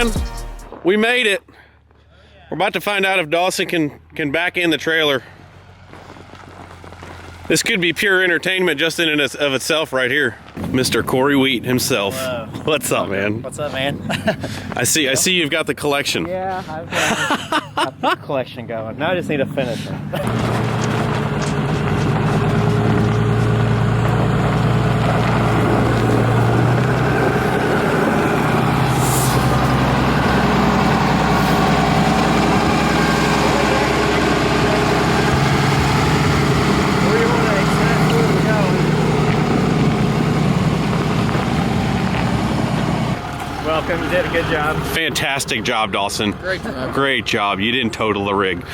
man. We made it. We're about to find out if Dawson can back in the trailer. This could be pure entertainment just in and of itself right here. Mr. Corey Wheat himself. Hello. What's up, man? What's up, man? I see you've got the collection. Yeah, I've got the collection going. Now I just need to finish it. Welcome, you did a good job. Fantastic job, Dawson. Great job. Great job. You didn't total the rig.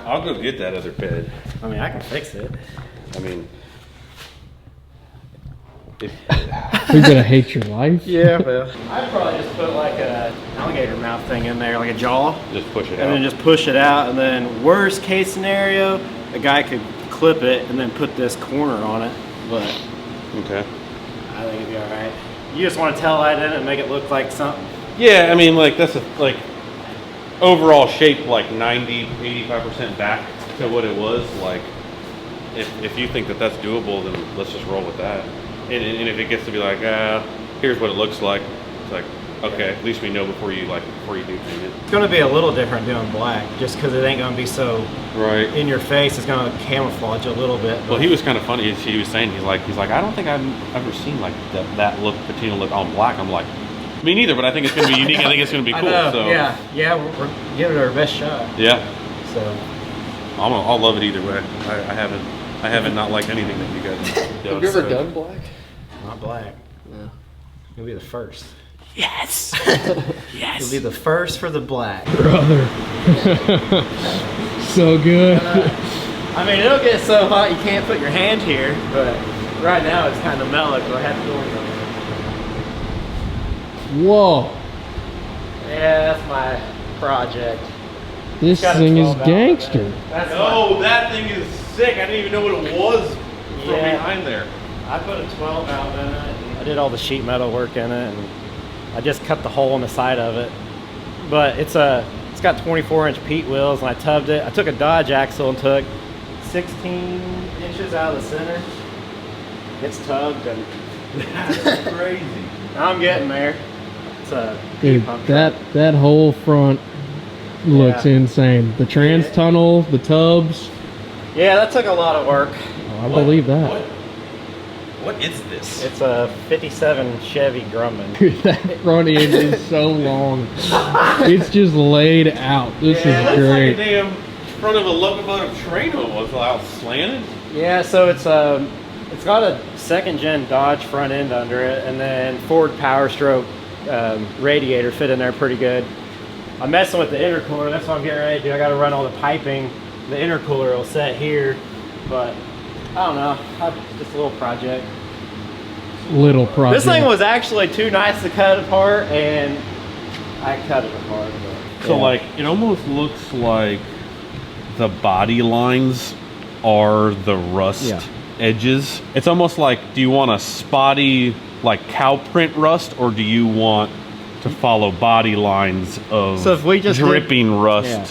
I'll go get that other bed. I mean, I can fix it. I mean, if You're gonna hate your life. Yeah, well. I'd probably just put like a alligator mouth thing in there, like a jaw. just push it And out. then just push it out, and then worst case scenario, a guy could clip it and then put this corner on it. But Okay. I think it'd be all right. You just want to tail light in it and make it look like something. Yeah, I mean, like that's like overall shape, like 85% back to what it was. Like, if you think that that's doable, then let's just roll with that. And if it gets to be like, here's what it looks like, it's like, okay, at least we know before you do paint it. It's going to be a little different doing black, just because it ain't going to be so Right. in your face. It's going to camouflage a little bit. Well, he was kind of funny. He was saying, he's like, I don't think I've ever seen like that look, patina look on black. I'm like, me neither, but I think it's going to be unique. I think it's going to be cool. I know, So yeah, we're giving it our best shot. yeah, So I'll love it either way. I haven't not liked anything that you guys done. Have you ever done black? not black. Yeah. You'll be the first. Yes. Yes. You'll be the first for the black. Brother. So good. I mean, it'll get so hot you can't put your hand here, but right now it's kind of mellow because I had the doors open. Whoa. Yeah, that's my project. This Got a thing is 12 valve gangster. in it. That's Oh, that thing is sick. I didn't even know what it was from Yeah. behind there. I put a 12 valve in it. I did all the sheet metal work in it, and I just cut the hole in the side of it. But it's got 24-inch Pete wheels, and I tubbed it. I took a Dodge axle and took 16 inches out of the center. It's tubbed, and That's crazy. I'm getting there. It's a Dude, pump truck. that whole front looks Yeah. insane. The trans Yeah. tunnel, the tubs. Yeah, that took a lot of work. Oh, I believe that. What is this? It's a 57 Chevy Grumman. Dude, that front end is so long. It's just laid out. This is Like a great. damn front of a locomotive train almost, out slanted. Yeah, so it's got a second gen Dodge front end under it, and then Ford Power Stroke radiator fit in there pretty good. I'm messing with the intercooler. That's what I'm getting ready to do. I got to run all the piping. The intercooler will set here, but I don't know. Just a little project. Little project. This thing was actually too nice to cut apart, and I cut it apart. But, So yeah. like, it almost looks like the body lines are the rust Yeah. edges. It's almost like, do you want a spotty like cow print rust, or do you want to follow body lines of So if we just dripping rust? Yeah.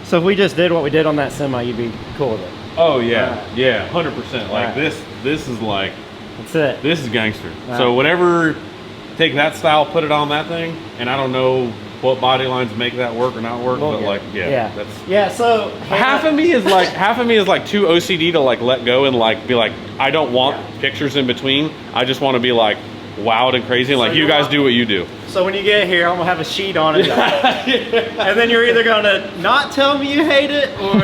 So if we just did what we did on that semi, you'd be cool with it. Oh yeah, Right. yeah, 100%. Like Right. this is like, That's it. this is gangster. Right. So whatever, take that style, put it on that thing, and I don't know what body lines make that work or not work, Well, but yeah. like, yeah, that's Yeah, so half of me is like too OCD to like let go and like be like, I don't want pictures in between. I just want to be like wowed and crazy, and like, you guys do what you do. So when you get here, I'm gonna have a sheet on it, and then you're either gonna not tell me you hate it, or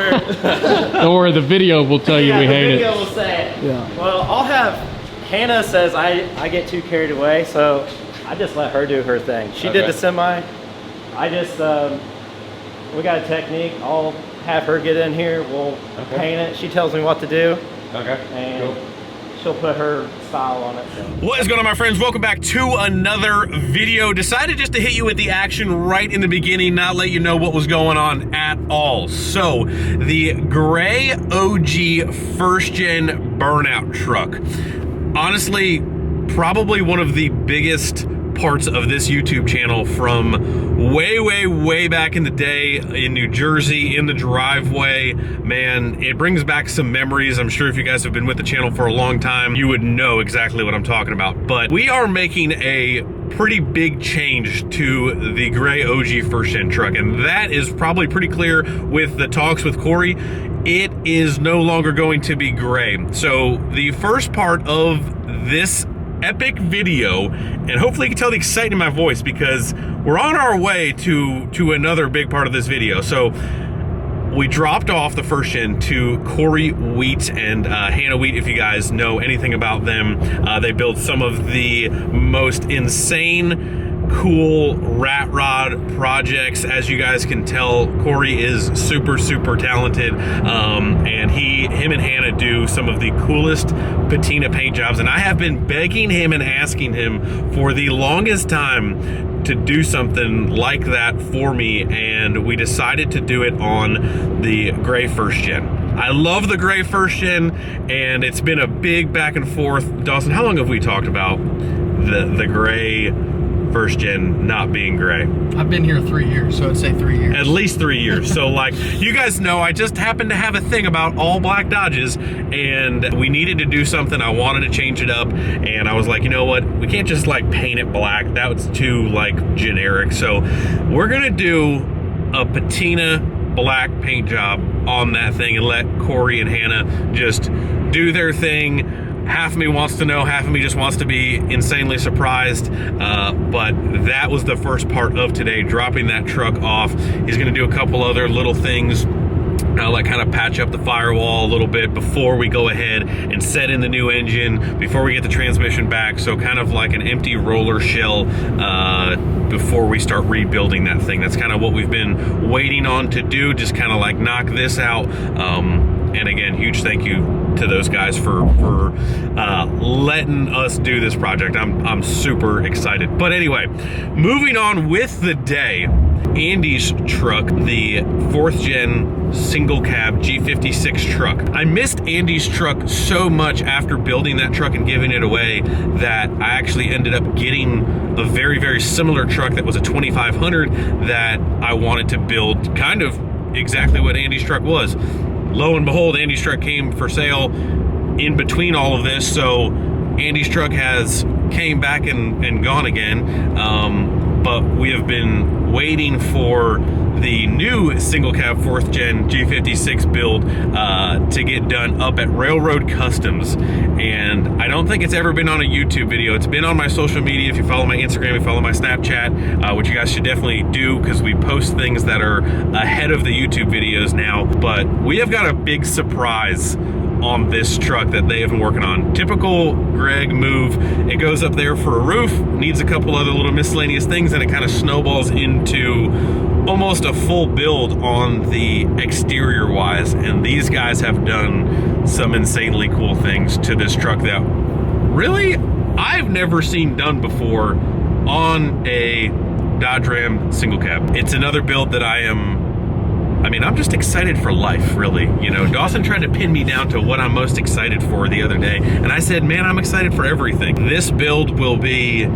Don't worry, the video will tell you we the hate video it. will say it. Yeah. Well, I'll have Hannah says I get too carried away, so I just let her do her thing. She did the semi. I just, we got a technique. I'll have her get in here. We'll paint it. She tells me what to do. Okay. And she'll put her style on it. So. What is going on, my friends? Welcome back to another video. Decided just to hit you with the action right in the beginning, not let you know what was going on at all. So, the gray OG first gen burnout truck. Honestly, probably one of the biggest parts of this YouTube channel from way back in the day in New Jersey, in the driveway. Man, it brings back some memories. I'm sure if you guys have been with the channel for a long time, you would know exactly what I'm talking about. But we are making a pretty big change to the gray OG first gen truck, and that is probably pretty clear with the talks with Corey. It is no longer going to be gray. So the first part of this epic video, and hopefully you can tell the excitement in my voice because we're on our way to another big part of this video. So we dropped off the first gen to Corey Wheat and Hannah Wheat. If you guys know anything about them, they build some of the most insane cool rat rod projects. As you guys can tell, Corey is super talented, and him and Hannah do some of the coolest patina paint jobs, and I have been begging him and asking him for the longest time to do something like that for me, and we decided to do it on the gray first gen. I love the gray first gen, and it's been a big back and forth. Dawson, how long have we talked about the gray first gen not being gray? I've been here 3 years, so I'd say 3 years. At least 3 years. So like, you guys know, I just happen to have a thing about all black Dodges, and we needed to do something. I wanted to change it up, and I was like, you know what? We can't just like paint it black. That was too like generic. So we're gonna do a patina black paint job on that thing and let Corey and Hannah just do their thing. Half of me wants to know, half of me just wants to be insanely surprised, but that was the first part of today, dropping that truck off. He's gonna do a couple other little things, like kind of patch up the firewall a little bit before we go ahead and set in the new engine, before we get the transmission back. So kind of like an empty roller shell before we start rebuilding that thing. That's kind of what we've been waiting on to do, just kind of like knock this out. And again, huge thank you to those guys for letting us do this project. I'm super excited. But anyway, moving on with the day, Andy's truck, the 4th gen single cab G56 truck. I missed Andy's truck so much after building that truck and giving it away that I actually ended up getting a very similar truck that was a 2500 that I wanted to build, kind of exactly what Andy's truck was. Lo and behold, Andy's truck came for sale in between all of this, so Andy's truck has came back and gone again, but we have been waiting for the new single cab 4th gen G56 build to get done up at Railroad Customs, and I don't think it's ever been on a YouTube video. It's been on my social media. If you follow my Instagram, you follow my Snapchat, which you guys should definitely do because we post things that are ahead of the YouTube videos now. But we have got a big surprise on this truck that they have been working on. Typical Greg move. It goes up there for a roof, needs a couple other little miscellaneous things, and it kind of snowballs into almost a full build on the exterior wise. And these guys have done some insanely cool things to this truck that really I've never seen done before on a Dodge Ram single cab. It's another build that I'm just excited for life, really. You know, Dawson tried to pin me down to what I'm most excited for the other day, and I said, man, I'm excited for everything. This build will be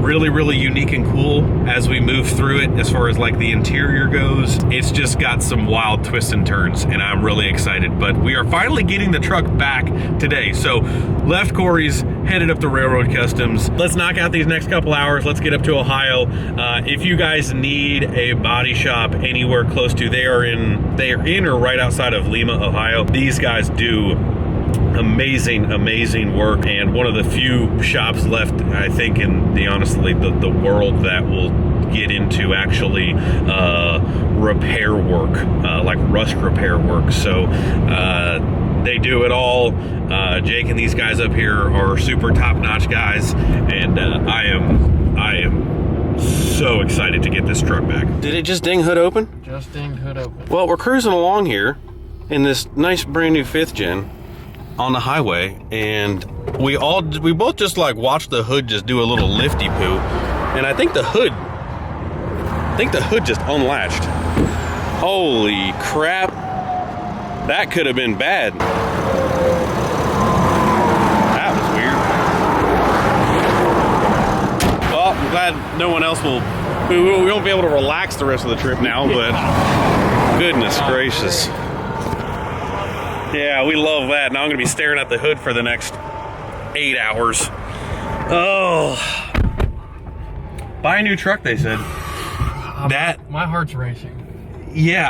really unique and cool as we move through it. As far as like the interior goes, it's just got some wild twists and turns, and I'm really excited. But we are finally getting the truck back today. So left Corey's, headed up to Railroad Customs. Let's knock out these next couple hours. Let's get up to Ohio. If you guys need a body shop anywhere close to, they are in or right outside of Lima, Ohio. These guys do amazing work, and one of the few shops left, I think, in the world that will get into actually repair work, like rust repair work. So They do it all. Jake and these guys up here are super top-notch guys, and I am so excited to get this truck back. Did it just ding hood open? Just dinged hood open. Well, we're cruising along here in this nice brand new 5th gen on the highway, and we both just like watched the hood just do a little lifty poo, and I think the hood just unlatched. Holy crap. That could have been bad. That was weird. Well, I'm glad no one else we won't be able to relax the rest of the trip now, but goodness gracious. Yeah, we love that. Now I'm gonna be staring at the hood for the next 8 hours. Oh. Buy a new truck, they said. My heart's racing. Yeah,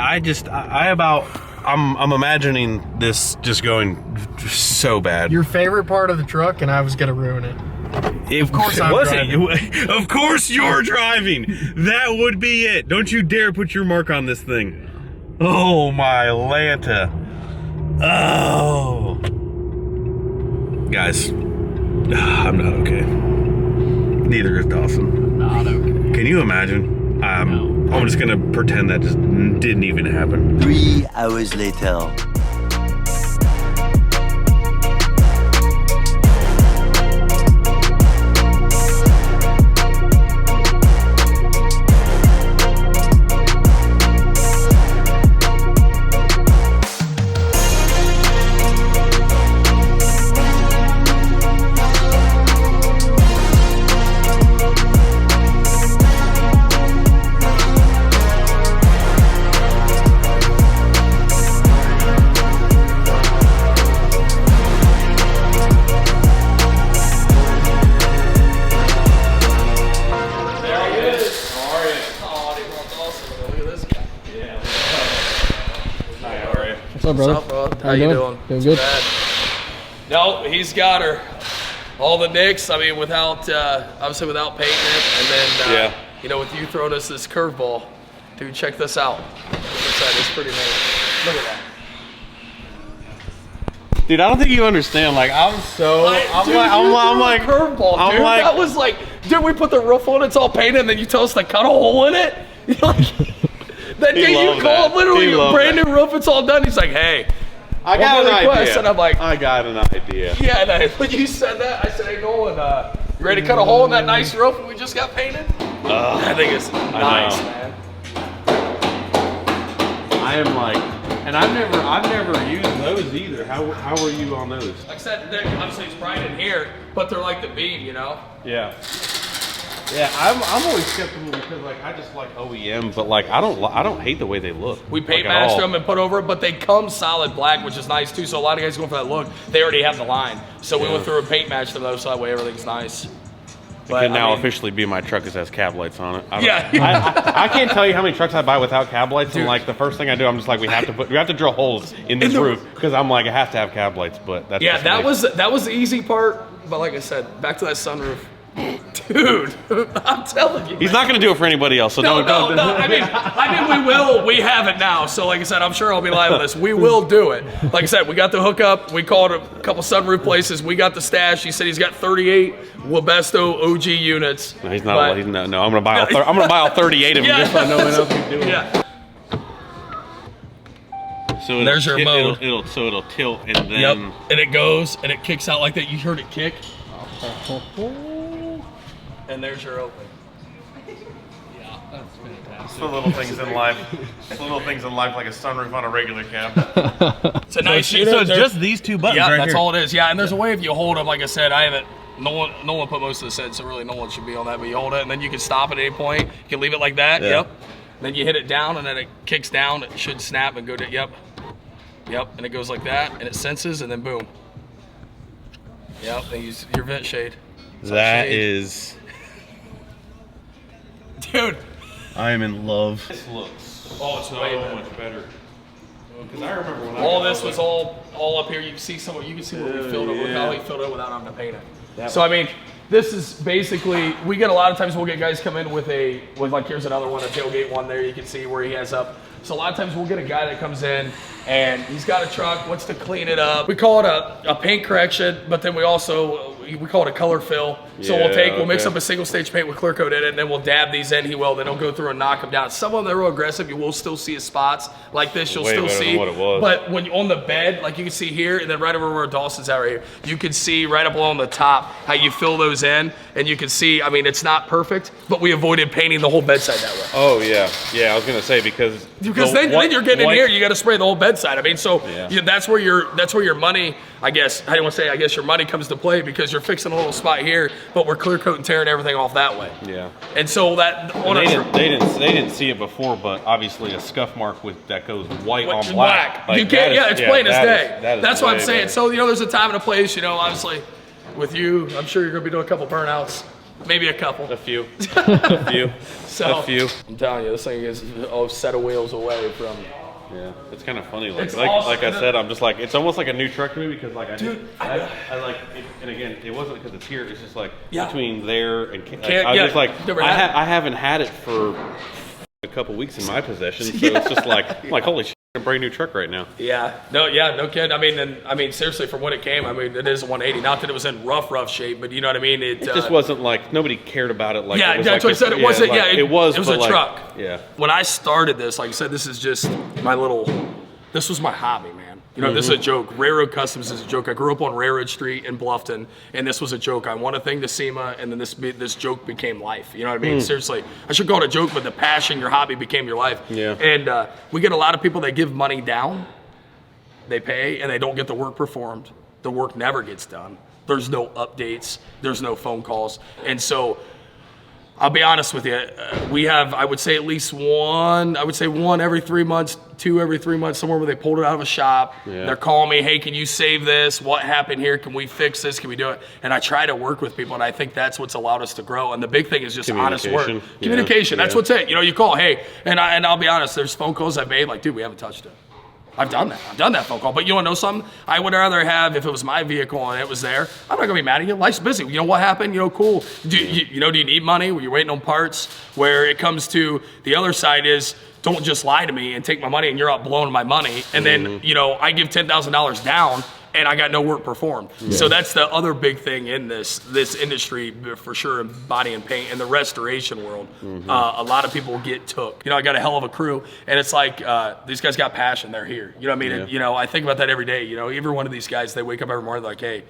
I'm imagining this just going so bad. Your favorite part of the truck, and I was gonna ruin it. Of course I'm driving. Of course you're driving. That would be it. Don't you dare put your mark on this thing. Oh my Lanta. Oh. Guys, I'm not okay. Neither is Dawson. Not okay. Can you imagine? I'm just gonna pretend that just didn't even happen. 3 hours later. What's up, brother? What's up, bro? How you you doing? doing? Doing good? Bad. No, he's got her. All the nicks. I mean, without obviously without painting it, and then you know, with you throwing us this curveball, dude, check this out. It's pretty amazing. Look at that. Dude, I don't think you understand. Like, I'm like, curveball, I'm dude. like- That was like, dude, we put the roof on, it's all painted, and then you tell us to cut a hole in it. That day you loved call that. literally He a loved brand that. new roof, it's all done. He's like, hey, I got one an more request, idea. and I'm like, I got an idea. yeah, and when you said that, I said, hey, Nolan, you ready to cut a hole in that nice roof we just got painted? I think it's nice, know. man. I am like, and I've never used those either. How were you on those? Like I said, obviously it's bright in here, but they're like the beam, you know? Yeah. Yeah, I'm always skeptical because like I just like OEM, but like I don't hate the way they look. We paint like, at matched all. them and put over it, but they come solid black, which is nice too. So a lot of guys going for that look, they already have the line. So we went through and paint matched them though, so that way everything's nice. It But, can now I mean, officially be my truck that has cab lights on it. Yeah. I can't tell you how many trucks I buy without cab lights, and like the first thing I do, I'm just like, we have to drill holes in this roof because I'm like, it has to have cab lights. But that's Yeah, just that me. was the easy part. But like I said, back to that sunroof. Dude, I'm telling you. He's not going to do it for anybody else. So No. don't. I mean, we will. We have it now. So, like I said, I'm sure I'll be live on this. We will do it. Like I said, we got the hookup. We called a couple sunroof places. We got the stash. He said he's got 38 Webesto OG units. No, he's not. No, I'm going to buy all. I'm going to buy all 38 of them Yeah. just so no one else can do it. Yeah. So There's your mode. It'll tilt and then. Yep. And it goes and it kicks out like that. You heard it kick. And there's your open. Yeah, that's fantastic. It's the little things in life. It's the little things in life like a sunroof on a regular cab. It's a nice unit. So it's There's- just these two buttons Yeah, right that's here. all it is. Yeah, and there's a way if you hold them. Like I said, I haven't. No one put most of this in, so really no one should be on that. But you hold it, and then you can stop at any point. You can leave it like that. Yeah. Yep. Then you hit it down, and then it kicks down. It should snap and go to yep. And it goes like that, and it senses, and then boom. Yep. And use your vent shade. That shade. is. Dude. I am in love. This looks Oh, it's way better. much better. Because I remember when All this was all up here. You can see what we filled it with. How he filled it without having to paint it. So I mean, this is basically, we get a lot of times we'll get guys come in with like, here's another one, a tailgate one there. You can see where he has up. So a lot of times we'll get a guy that comes in and he's got a truck, wants to clean it up. We call it a paint correction, but then we also, we call it a color fill. So we'll mix up a single stage paint with clear coat in it, and then we'll dab these in. He will. Then he'll go through and knock them down. Some of them are real aggressive. You will still see his spots like this. You'll still see. What it was. But when you're on the bed, like you can see here, and then right over where Dawson's at right here, you can see right up along the top how you fill those in, and you can see. I mean, it's not perfect, but we avoided painting the whole bedside that way. Oh yeah, yeah. I was gonna say because then you're getting in here, you got to spray the whole bedside. I mean, so that's where your money. I guess I don't want to say. I guess your money comes to play because you're fixing a little spot here, but we're clear coating, tearing everything off that way. Yeah. And so that they didn't see it before, but obviously a scuff mark that goes white on black. Like, you can't. It's plain as day. That's what I'm saying. Better. So there's a time and a place. Obviously, with you, I'm sure you're gonna be doing a couple burnouts, maybe a couple. A few. A few. I'm telling you, this thing is a set of wheels away from. Yeah, it's kind of funny. Awesome. Like I said, I'm just like, it's almost like a new truck to me because like I like it, and again, it wasn't because it's here. It's just like between there and I haven't had it for a couple weeks in my possession, so it's just like I'm like holy shit, a brand new truck right now. No kid. I mean, seriously, from when it came, I mean, it is a 180. Not that it was in rough shape, but you know what I mean. It just wasn't like nobody cared about it. Like that's what I said. It wasn't. It was a truck. Yeah. When I started this, like I said, this is just this was my hobby, man. This is a joke. Railroad Customs is a joke. I grew up on Railroad Street in Bluffton, and this was a joke. I won a thing to SEMA, and then this joke became life. You know what I mean? Seriously, I should call it a joke, but the passion, your hobby became your life. Yeah. And we get a lot of people that give money down. They pay, and they don't get the work performed. The work never gets done. There's no updates. There's no phone calls. And so I'll be honest with you. We have, I would say, at least one every 3 months, 2 every 3 months, somewhere where they pulled it out of a shop. Yeah. They're calling me, hey, can you save this? What happened here? Can we fix this? Can we do it? And I try to work with people, and I think that's what's allowed us to grow. And the big thing is just honest work. Communication. That's what's it. You call, hey, and I'll be honest, there's phone calls I've made, like, dude, we haven't touched it. I've done that phone call. But you want to know something? I would rather have, if it was my vehicle and it was there, I'm not going to be mad at you. Life's busy. You know what happened? Cool. Do you need money? Were you waiting on parts? Where it comes to the other side is, don't just lie to me and take my money and you're out blowing my money. And then, I give $10,000 down and I got no work performed. Yeah. So that's the other big thing in this industry for sure, in body and paint and the restoration world. A lot of people get took. I got a hell of a crew, and it's like these guys got passion. They're here. You know what I mean? Yeah. And, I think about that every day. Every one of these guys, they wake up every morning like, hey,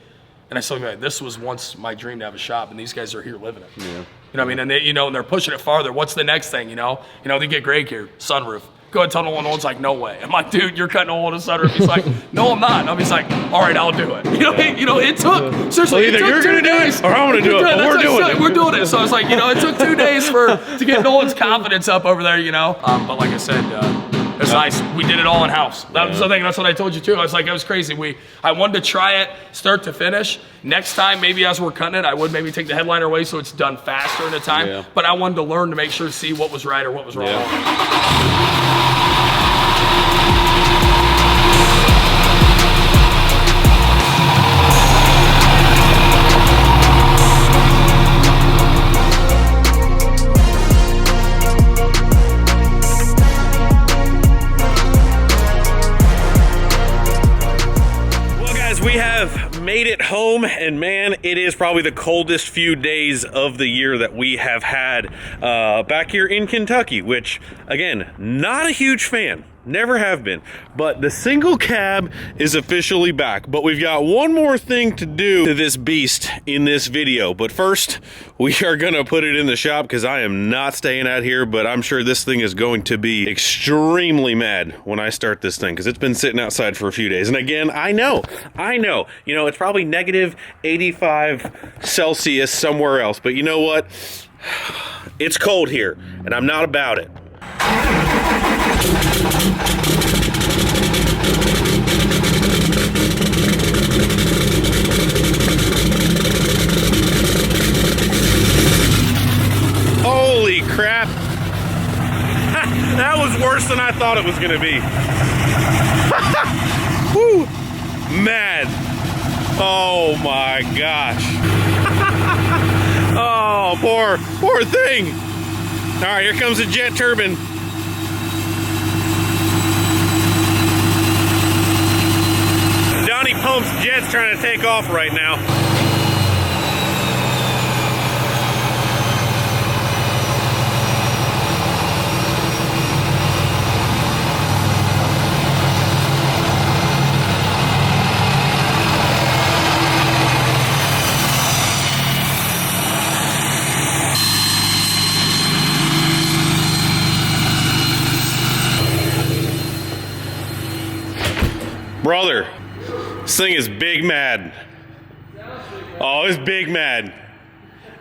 and I still like, this was once my dream to have a shop, and these guys are here living it. Yeah. You know what I mean? And they, and they're pushing it farther. What's the next thing? They get Greg here, sunroof. Go ahead, tunnel one. One's like, no way. I'm like, dude, you're cutting a hole in a sunroof. He's like, no, I'm not. And he's like, all right, I'll do it. It took seriously. Either you're gonna do it, or I'm gonna do it. But we're doing it. We're doing it. So I was like, it took 2 days to get Nolan's confidence up over there. But like I said, it's nice. We did it all in house. That was the thing. That's what I told you too. I was like, it was crazy. I wanted to try it, start to finish. Next time, maybe as we're cutting it, I would maybe take the headliner away so it's done faster in a time. Yeah. But I wanted to learn to make sure to see what was right or what was wrong. Yeah. We have made it home, and man, it is probably the coldest few days of the year that we have had back here in Kentucky, which, again, not a huge fan. Never have been. But the single cab is officially back. But we've got one more thing to do to this beast in this video. But first, we are going to put it in the shop because I am not staying out here. But I'm sure this thing is going to be extremely mad when I start this thing because it's been sitting outside for a few days. And again, I know. It's probably negative 85 Celsius somewhere else. But you know what? It's cold here, and I'm not about it. Holy crap. That was worse than I thought it was going to be. Woo. Man. Oh my gosh. Oh, poor thing. All right, here comes the jet turbine. Donnie Pump's jet's trying to take off right now. Brother, this thing is big mad. Oh, it's big mad.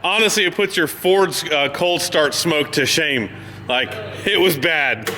Honestly, it puts your Ford's cold start smoke to shame. Like, it was bad.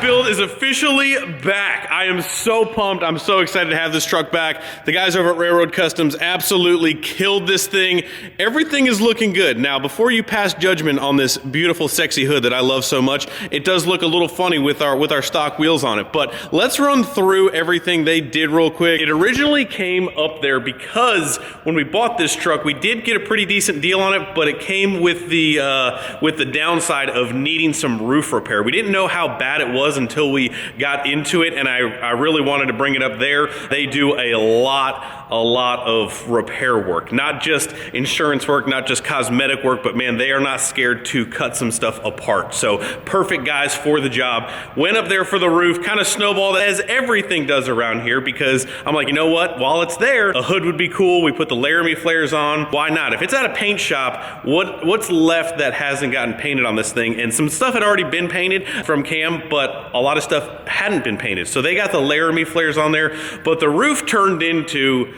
Build is officially back. I am so pumped. I'm so excited to have this truck back. The guys over at Railroad Customs absolutely killed this thing. Everything is looking good. Now, before you pass judgment on this beautiful, sexy hood that I love so much, it does look a little funny with our stock wheels on it. But let's run through everything they did real quick. It originally came up there because when we bought this truck, we did get a pretty decent deal on it, but it came with the downside of needing some roof repair. We didn't know how bad it was until we got into it, and I really wanted to bring it up there. They do a lot of repair work, not just insurance work, not just cosmetic work, but man, they are not scared to cut some stuff apart. So perfect guys for the job. Went up there for the roof, kind of snowballed as everything does around here, because I'm like, you know what, while it's there, a hood would be cool. We put the Laramie flares on. Why not? If it's at a paint shop, what's left that hasn't gotten painted on this thing? And some stuff had already been painted from Cam, but a lot of stuff hadn't been painted. So they got the Laramie flares on there, but the roof turned into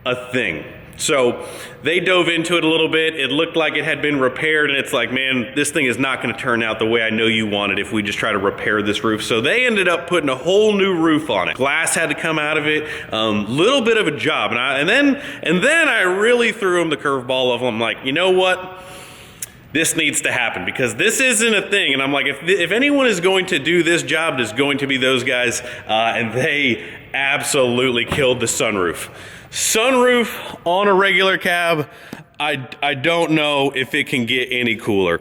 a thing. So they dove into it a little bit. It looked like it had been repaired, and it's like, man, this thing is not going to turn out the way I know you want it if we just try to repair this roof. So they ended up putting a whole new roof on it. Glass had to come out of it. Little bit of a job, and then I really threw them the curveball of them. Like, you know what? This needs to happen, because this isn't a thing. And I'm like, if anyone is going to do this job, it's going to be those guys. And they absolutely killed the sunroof. Sunroof on a regular cab, I don't know if it can get any cooler.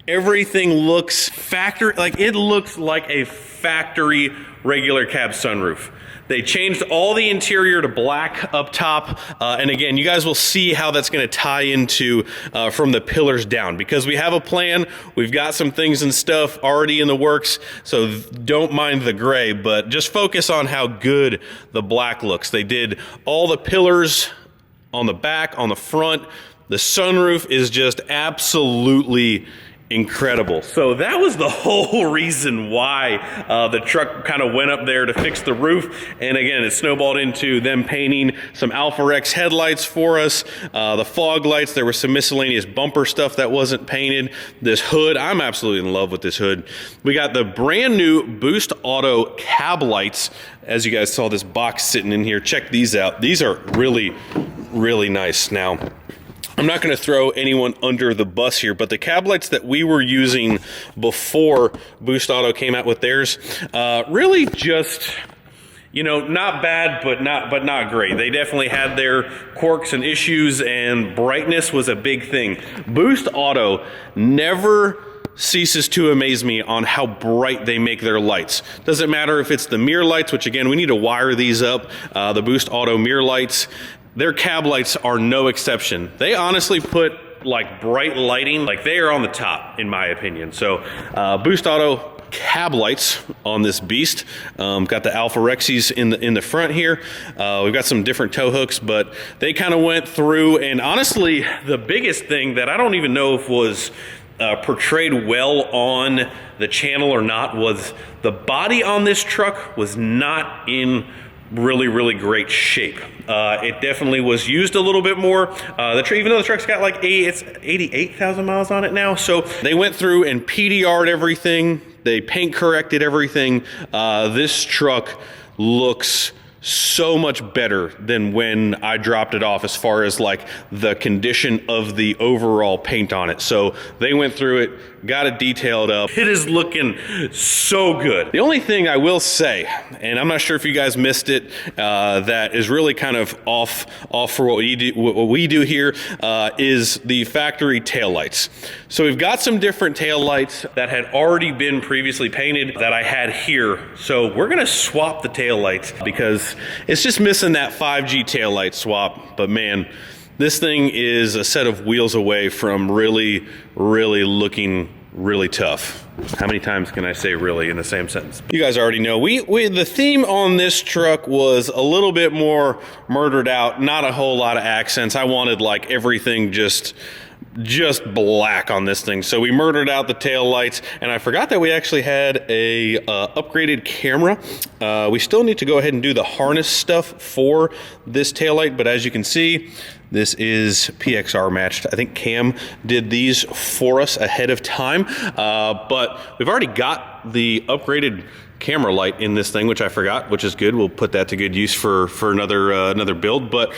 Everything looks factory, like it looks like a factory regular cab sunroof. They changed all the interior to black up top. And again, you guys will see how that's gonna tie into from the pillars down, because we have a plan. We've got some things and stuff already in the works. So don't mind the gray, but just focus on how good the black looks. They did all the pillars on the back, on the front. The sunroof is just absolutely incredible. So that was the whole reason why the truck kind of went up there to fix the roof. And again, it snowballed into them painting some Alpha Rex headlights for us, the fog lights. There was some miscellaneous bumper stuff that wasn't painted. This hood, I'm absolutely in love with this hood. We got the brand new Boost Auto cab lights. As you guys saw, this box sitting in here. Check these out. These are really, really nice. Now, I'm not going to throw anyone under the bus here, but the cab lights that we were using before Boost Auto came out with theirs, really just, you know, not bad, but not great. They definitely had their quirks and issues, and brightness was a big thing. Boost Auto never ceases to amaze me on how bright they make their lights. Doesn't matter if it's the mirror lights, which again, we need to wire these up, the Boost Auto mirror lights. Their cab lights are no exception. They honestly put like bright lighting, like they are on the top in my opinion. So Boost Auto cab lights on this beast. Got the Alpha Rexes in the front here. We've got some different tow hooks, but they kind of went through, and honestly, the biggest thing that I don't even know if was portrayed well on the channel or not was the body on this truck was not in really great shape. It definitely was used a little bit more. Even though the truck's got like it's 88,000 miles on it now. So they went through and PDR'd everything. They paint corrected everything. This truck looks so much better than when I dropped it off as far as like the condition of the overall paint on it. So they went through it, got it detailed up. It is looking so good. The only thing I will say, and I'm not sure if you guys missed it, that is really kind of off for what we do here, is the factory taillights. So we've got some different taillights that had already been previously painted that I had here. So we're gonna swap the taillights because it's just missing that 5G taillight swap. But man, this thing is a set of wheels away from really looking really tough. How many times can I say really in the same sentence? You guys already know, the theme on this truck was a little bit more murdered out, not a whole lot of accents. I wanted like everything just black on this thing. So we murdered out the tail lights, and I forgot that we actually had a upgraded camera. We still need to go ahead and do the harness stuff for this tail light, but as you can see, this is PXR matched. I think Cam did these for us ahead of time, but we've already got the upgraded camera light in this thing, which I forgot, which is good. We'll put that to good use for another build. But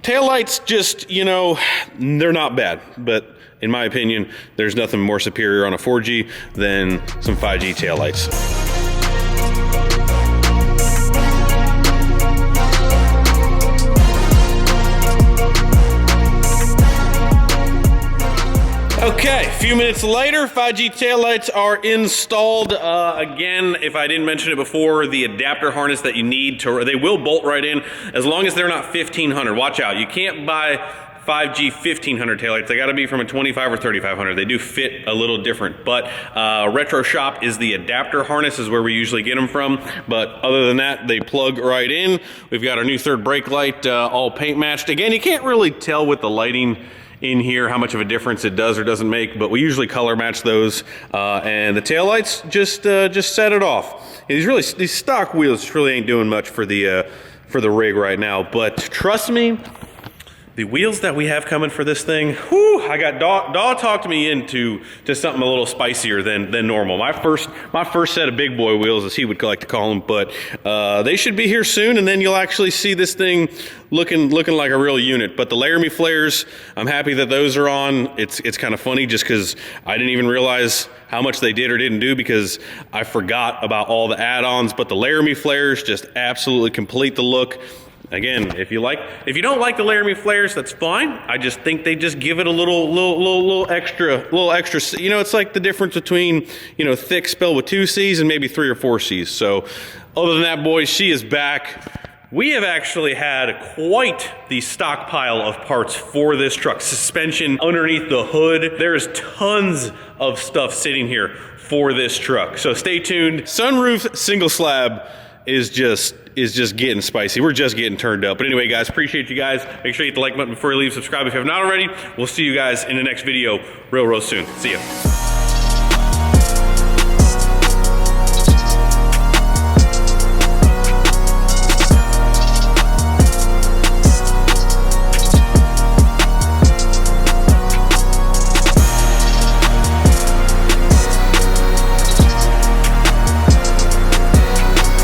taillights, just, you know, they're not bad, but in my opinion, there's nothing more superior on a 4G than some 5G taillights. Okay, a few minutes later, 5G taillights are installed. Again, if I didn't mention it before, the adapter harness that you need they will bolt right in as long as they're not 1500. Watch out, you can't buy 5G 1500 taillights. They gotta be from a 25 or 3500. They do fit a little different, but Retro Shop is the adapter harness, is where we usually get them from. But other than that, they plug right in. We've got our new third brake light, all paint matched. Again, you can't really tell with the lighting in here how much of a difference it does or doesn't make, but we usually color match those. And the taillights just set it off. These stock wheels really ain't doing much for the rig right now, but trust me, the wheels that we have coming for this thing, whew, I got Daw talked me into something a little spicier than normal. My first set of big boy wheels, as he would like to call them, but they should be here soon, and then you'll actually see this thing looking like a real unit. But the Laramie flares, I'm happy that those are on. It's kind of funny just because I didn't even realize how much they did or didn't do because I forgot about all the add-ons. But the Laramie flares just absolutely complete the look. Again, if you don't like the Laramie flares, that's fine. I just think they just give it a little extra. You know, it's like the difference between, you know, thick spelled with 2 C's and maybe 3 or 4 C's. So other than that, boys, she is back. We have actually had quite the stockpile of parts for this truck. Suspension underneath the hood. There's tons of stuff sitting here for this truck. So stay tuned. Sunroof single slab is just getting spicy. We're just getting turned up. But anyway, guys, appreciate you guys. Make sure you hit the like button before you leave. Subscribe if you have not already. We'll see you guys in the next video real soon. See ya.